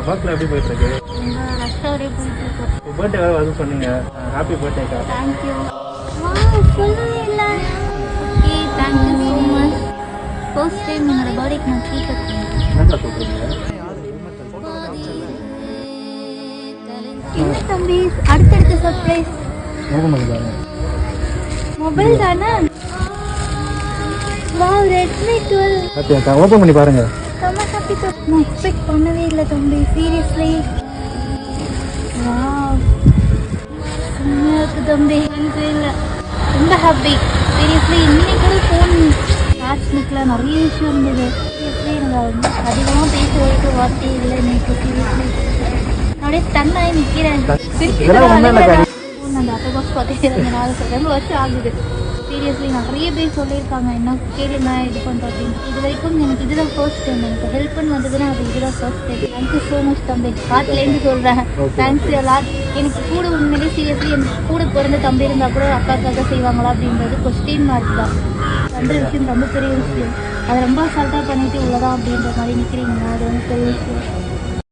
ஒர்க்கில் எப்படி போயிட்டுருக்கு? ரஷ்டாவே போயிட்டுருக்கு. பர்த்டே வேறு வந்து சொன்னீங்க. ஹாப்பி பர்த்டேக்கா. தேங்க்யூ. சொல்லவே இல்லை. Okay, thank you so much. First time என்னோட பர்த்டேக்கு நான் ட்ரீட் எடுத்தேன். என்னக்கா சொல்கிறீங்க? என்ன தம்பி அடுத்தடுத்த சர்ப்ரைஸ்? மொபைல் தானே? Wow, Redmi 12. ஓகேக்கா, ஓப்பன் பண்ணி பாருங்கள். செம்ம ஹாப்பி சார். நான் எக்ஸ்பெக்ட் பண்ணவே இல்லை தம்பி, சீரியஸ்லி. வாவ், செம்மையாக இருக்குது தம்பி. எனக்கு இல்லை, ரொம்ப ஹாப்பி சீரியஸ்லி. இன்னைக்கு கூட ஃபோன் சார்ஜ் நிற்கல, நிறைய விஷயம் இருந்தது. சீரியஸ்லி எனக்கு அதிகமாக பேசுறதுக்கு வார்த்தை இல்லை இன்னைக்கு. சீரியஸ்லி அப்படியே ஸ்டன்னாகி நிற்கிறேன். அந்த அப்போ பாக்ஸ் பார்த்துட்டு நான் சொல்கிறேன், ரொம்ப வருஷம் ஆகுது. சீரியஸ்லி நிறைய பேர் சொல்லியிருக்காங்க என்ன கேளுங்க இது பண்ணுறோம் அப்படின்னு. இது வரைக்கும் எனக்கு இதுதான் ஃபர்ஸ்ட் டைம். எனக்கு ஹெல்ப்னு வந்ததுன்னா அது இதுதான் first time. Thank you so much தம்பி, ஹார்ட்லேருந்து சொல்கிறேன். Thanks a lot. எனக்கு கூட உண்மையிலே சீரியஸ்லி எனக்கு கூட பிறந்த தம்பி இருந்தால் கூட அக்காக்காக செய்வாங்களா அப்படின்றது கொஸ்டின் மார்க் தான். பண்ணுற விஷயம் ரொம்ப பெரிய விஷயம். அதை ரொம்ப அசால்ட்டாக பண்ணிட்டு உள்ளதான் அப்படின்ற மாதிரி நிற்கிறீங்கன்னா அது வந்து பெரிய விஷயம்.